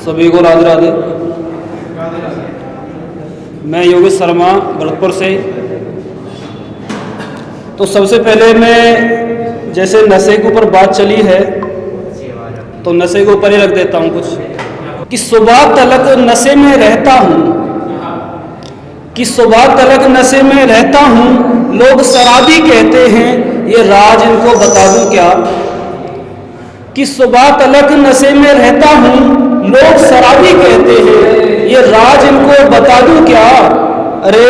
सभी को राधे राधे। मैं योगेश शर्मा भरतपुर से। तो सबसे पहले मैं जैसे नशे के ऊपर बात चली है तो नशे के ऊपर ही रख देता हूँ कुछ कि सुबह तलक नशे में रहता हूँ, कि सुबह तलक नशे में रहता हूँ। लोग शराबी कहते हैं, ये राज इनको बता दूँ क्या। कि सुबह तलक नशे में रहता हूँ, लोग शराबी कहते हैं, ये राज इनको बता दूँ क्या। अरे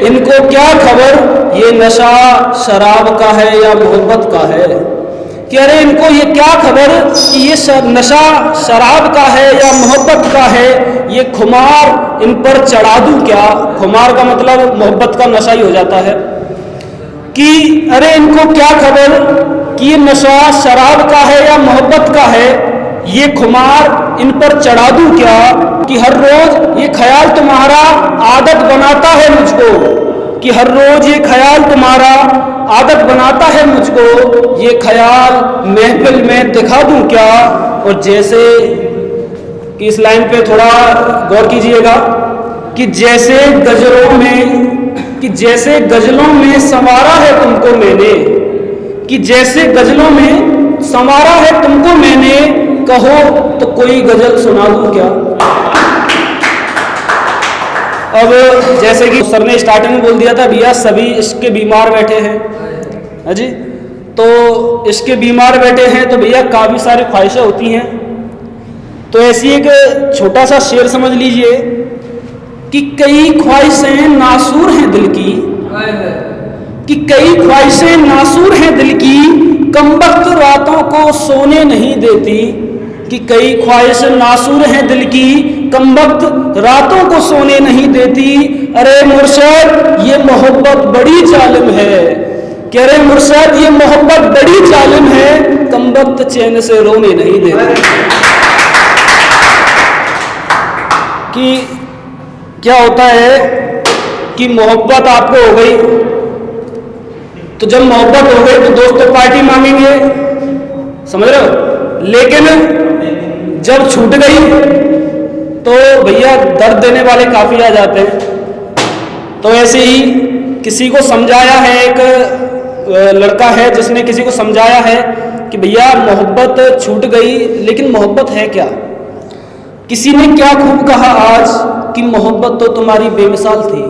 इनको क्या खबर ये नशा शराब का है या मोहब्बत का है। कि अरे इनको ये क्या खबर कि ये नशा शराब का है या मोहब्बत का है। ये खुमार इन पर चढ़ा दूँ क्या। खुमार का मतलब मोहब्बत का नशा ही हो जाता है। कि अरे इनको क्या खबर कि ये नशा शराब का है या मोहब्बत का है। ये खुमार इन पर चढ़ा दूँ क्या। कि हर रोज ये ख्याल तुम्हारा आदत बनाता है मुझको, कि हर रोज ये ख्याल तुम्हारा आदत बनाता है मुझको। ये ख्याल महफिल में दिखा दूँ क्या। और जैसे कि इस लाइन पे थोड़ा गौर कीजिएगा कि जैसे गजलों में संवारा है तुमको मैंने, कि जैसे गजलों में संवारा है तुमको मैंने। कहो तो कोई गजल सुना दूं क्या। अब जैसे कि सर ने स्टार्टिंग में बोल दिया था भैया सभी इश्क के बीमार बैठे हैं, है जी। तो इश्क के बीमार बैठे हैं तो भैया काफ़ी सारी ख्वाहिशें होती हैं। तो ऐसी एक छोटा सा शेर समझ लीजिए कि कई ख्वाहिशें नासूर हैं दिल की, कि कई ख्वाहिशें नासूर हैं दिल की, कमबख्त रातों को सोने नहीं देती। कि कई ख्वाहिशें नासूर हैं दिल की, कमबख्त रातों को सोने नहीं देती। अरे मुर्शद ये मोहब्बत बड़ी जालिम है, कि अरे मुर्शद ये मोहब्बत बड़ी जालिम है, कमबख्त चैन से रोने नहीं देती। कि क्या होता है कि मोहब्बत आपको हो गई, तो जब मोहब्बत हो गई तो दोस्त तो पार्टी मांगेंगे, समझ रहे हो। लेकिन जब छूट गई तो भैया दर्द देने वाले काफ़ी आ जाते हैं। तो ऐसे ही किसी को समझाया है, एक लड़का है जिसने किसी को समझाया है कि भैया मोहब्बत छूट गई लेकिन मोहब्बत है क्या। किसी ने क्या खूब कहा आज कि मोहब्बत तो तुम्हारी बेमिसाल थी।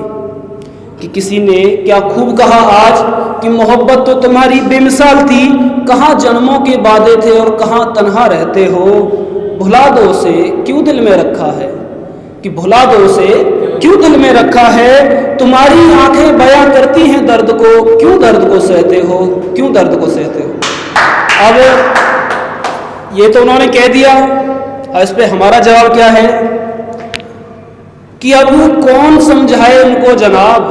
कि किसी ने क्या खूब कहा आज कि मोहब्बत तो तुम्हारी बेमिसाल थी। कहाँ जन्मों के वादे थे और कहाँ तन्हा रहते हो। भुला दो उसे क्यों दिल में रखा है, कि भुला दो उसे क्यों दिल में रखा है। तुम्हारी आंखें बयां करती हैं दर्द को, क्यों दर्द को सहते हो, क्यों दर्द को सहते हो। अब ये तो उन्होंने कह दिया, इस पे हमारा जवाब क्या है कि अब कौन समझाए उनको जनाब,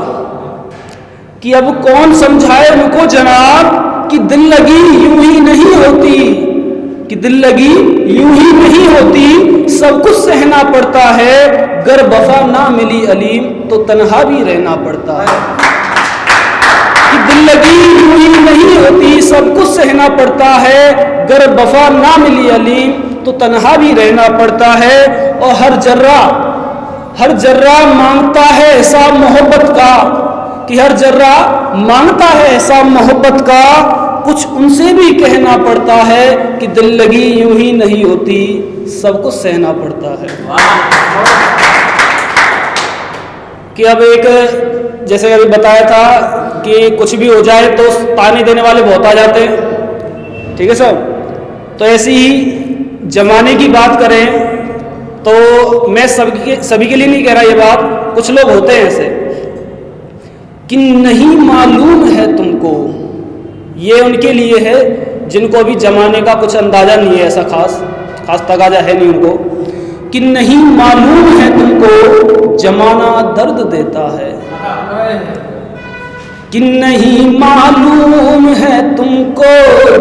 कि अब कौन समझाए उनको जनाब। कि दिल लगी यूं ही नहीं होती, कि दिल लगी यूं ही नहीं होती, सब कुछ सहना पड़ता है। गर वफा ना मिली अलीम तो तन्हा भी रहना पड़ता है। कि दिल लगी यूं ही नहीं होती, सब कुछ सहना पड़ता है। गर वफा ना मिली अलीम तो तन्हा भी रहना पड़ता है। और हर जर्रा मांगता है हिसाब मोहब्बत का, कि हर जर्रा मांगता है हिसाब मोहब्बत का। कुछ उनसे भी कहना पड़ता है कि दिल लगी यूं ही नहीं होती, सब कुछ सहना पड़ता है। कि अब एक जैसे अभी बताया था कि कुछ भी हो जाए तो ताने देने वाले बहुत आ जाते हैं, ठीक है सर। तो ऐसी ही जमाने की बात करें तो मैं सभी के लिए नहीं कह रहा ये बात, कुछ लोग होते हैं ऐसे कि नहीं मालूम है तुमको। ये उनके लिए है जिनको अभी जमाने का कुछ अंदाजा नहीं है, ऐसा खास तगाजा है नहीं उनको। कि नहीं मालूम है तुमको जमाना दर्द देता है, कि नहीं मालूम है तुमको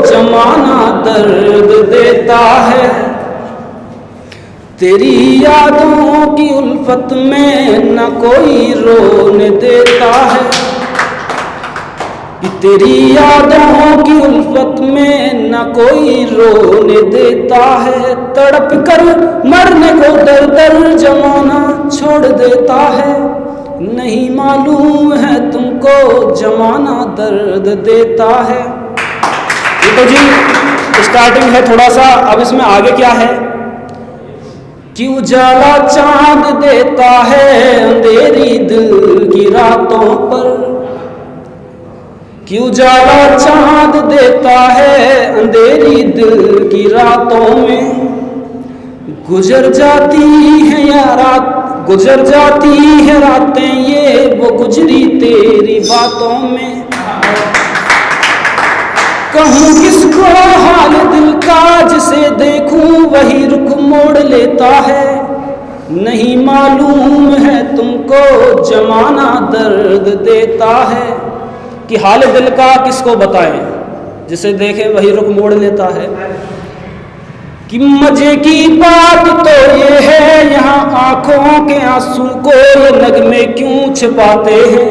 जमाना दर्द देता है। तेरी यादों की उल्फत में न कोई रोने देता है। कि तेरी यादों की उल्फत में न कोई रोने देता है, तड़प कर मरने को दर दर जमाना छोड़ देता है, नहीं मालूम है तुमको जमाना दर्द देता है। ये तो जी स्टार्टिंग है थोड़ा सा, अब इसमें आगे क्या है कि उजाला चांद देता है अंधेरी दिल की रातों पर, कि उजाला चांद देता है अंधेरी दिल की रातों में, गुजर जाती है या रात गुजर जाती है रातें ये वो गुजरी तेरी बातों में, कहूँ किसको हाल दिल का जिसे देखूं वही रुख मोड़ लेता है, नहीं मालूम है तुमको जमाना दर्द देता है। कि हाल दिल का किसको बताएं जिसे देखें वही रुख मोड़ लेता है। कि मजे की बात तो ये है यहाँ आंखों के आंसू को ये नगमे क्यों छिपाते हैं,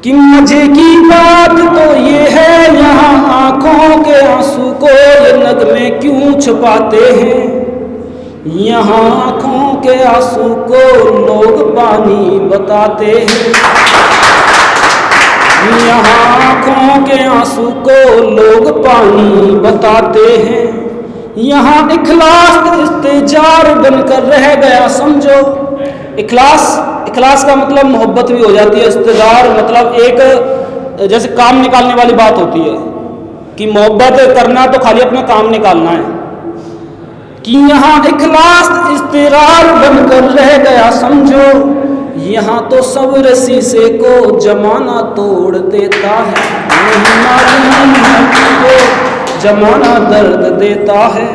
कि मजे की बात तो ये है यहाँ आंखों के आंसू को ये नगमे क्यों छुपाते हैं, यहाँ आंखों के आंसू को लोग पानी बताते हैं, यहाँ आंखों के आंसू को लोग पानी बताते हैं, यहाँ इखलास इस्तेजार बनकर रह गया समझो। इखलास का मतलब मोहब्बत भी हो जाती है, इस्तेजार मतलब एक जैसे काम निकालने वाली बात होती है कि मोहब्बत करना तो खाली अपना काम निकालना है, कि यहाँ इखलास इस्तेजार बनकर रह गया समझो, यहाँ तो सब्र शीशे को जमाना तोड़ देता है, नहीं मालूम है तुमको जमाना दर्द देता है।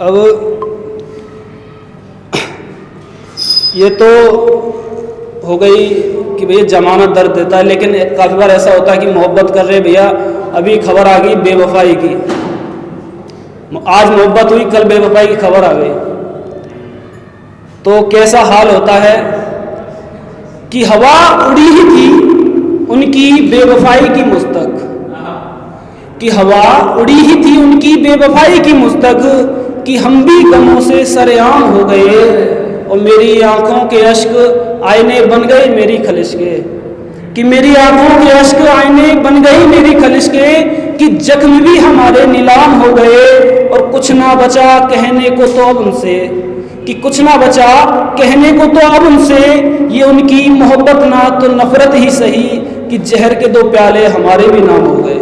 अब ये तो हो गई कि भैया जमाना दर्द देता है, लेकिन काफ़ी बार ऐसा होता है कि मोहब्बत कर रहे भैया, अभी खबर आ गई बेवफाई की, आज मोहब्बत हुई कल बेवफाई की खबर आ गई, तो कैसा हाल होता है कि हवा उड़ी ही थी उनकी बेवफाई की मुस्तक, कि हवा उड़ी ही थी उनकी बेवफाई की मुस्तक, कि हम भी गमों से सरेआम हो गए और मेरी आंखों के अश्क आईने बन गए मेरी खलिश के, कि मेरी आंखों के अश्क आईने बन गई मेरी खलिश के, कि जख्म भी हमारे नीलाम हो गए और कुछ ना बचा कहने को तो अब उनसे, कि कुछ ना बचा कहने को तो अब उनसे, ये उनकी मोहब्बत ना तो नफरत ही सही, कि जहर के दो प्याले हमारे भी नाम हो गए।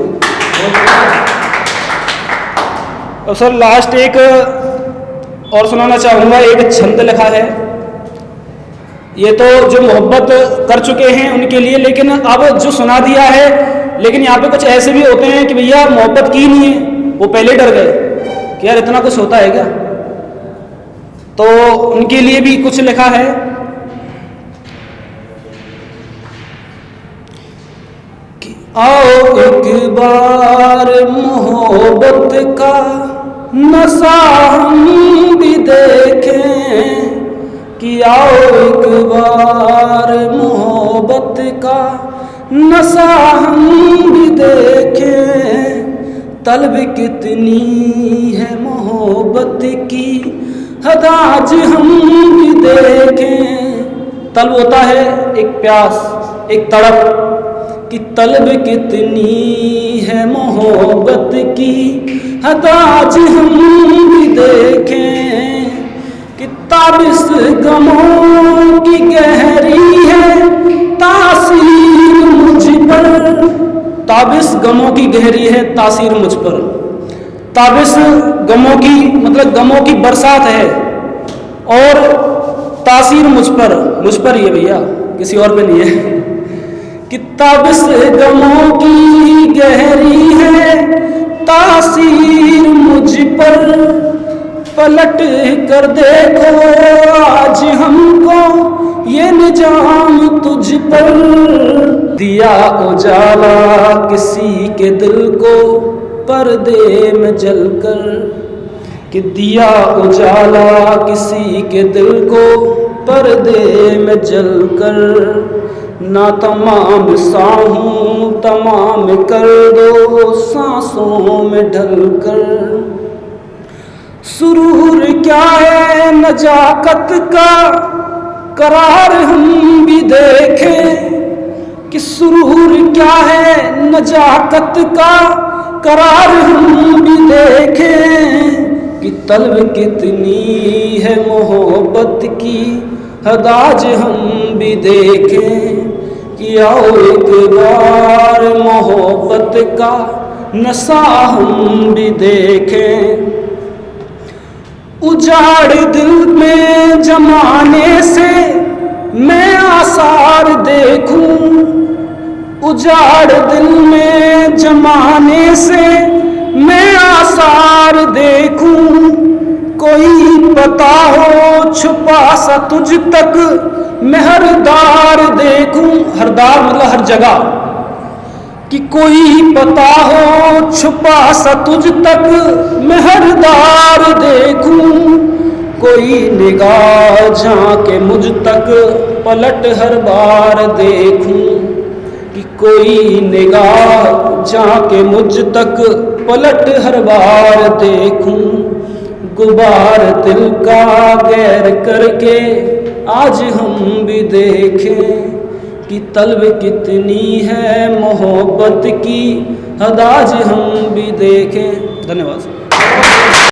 और सर लास्ट एक और सुनाना चाहूँगा, एक छंद लिखा है, ये तो जो मोहब्बत कर चुके हैं उनके लिए, लेकिन अब जो सुना दिया है, लेकिन यहाँ पे कुछ ऐसे भी होते हैं कि भैया मोहब्बत की नहीं है, वो पहले डर गए कि यार इतना कुछ होता है क्या, तो उनके लिए भी कुछ लिखा है कि आओ एक बार मोहब्बत का नशा हम भी देखें, कि आओ एक बार मोहब्बत का नशा हम भी देखें, तलब कितनी है मोहब्बत की हद आज हम भी देखें। तलब होता है एक प्यास, एक तड़प, कि तलब कितनी है मोहब्बत की हद आज हम भी देखें, कि ताबिस गमों की गहरी है तासीर मुझ पर, ताबिस गमों की गहरी है तासीर मुझ पर, ताबिस गमों की मतलब गमों की बरसात है और तासीर मुझ पर ही है भैया, किसी और पे नहीं है, कि ताबिस गमों की गहरी है तासीर मुझ पर, पलट कर देखो आज हमको ये निजाम तुझ पर, दिया उजाला किसी के दिल को पर्दे में जलकर, कि दिया उजाला किसी के दिल को पर्दे में जलकर, ना तमाम सा हूँ तमाम कर दो सांसों में ढल कर। सुरूर क्या है नजाकत का करार हम भी देखें, कि सुरूर क्या है नजाकत का करार हम भी देखें, कि तलब कितनी है मोहब्बत की हद आज हम भी देखें, कि आओ एक बार मोहब्बत का नशा हम भी देखें। उजाड़ दिल में जमाने से मैं आसार देखूं, उजाड़ दिल में जमाने से मैं आसार देखूं, कोई पता हो छुपा सा तुझ तक मैं हरदार देखूं। हरदार मतलब हर जगह, कि कोई पता हो छुपा सा तुझ तक मैं हरदार देखूं, कोई निगाह झांके मुझ तक पलट हर बार देखूं, कि कोई निगाह झांके मुझ तक पलट हर बार देखूं। गुबार दिल का गैर करके आज हम भी देखें, कि तलब कितनी है मोहब्बत की हद आज हम भी देखें। धन्यवाद।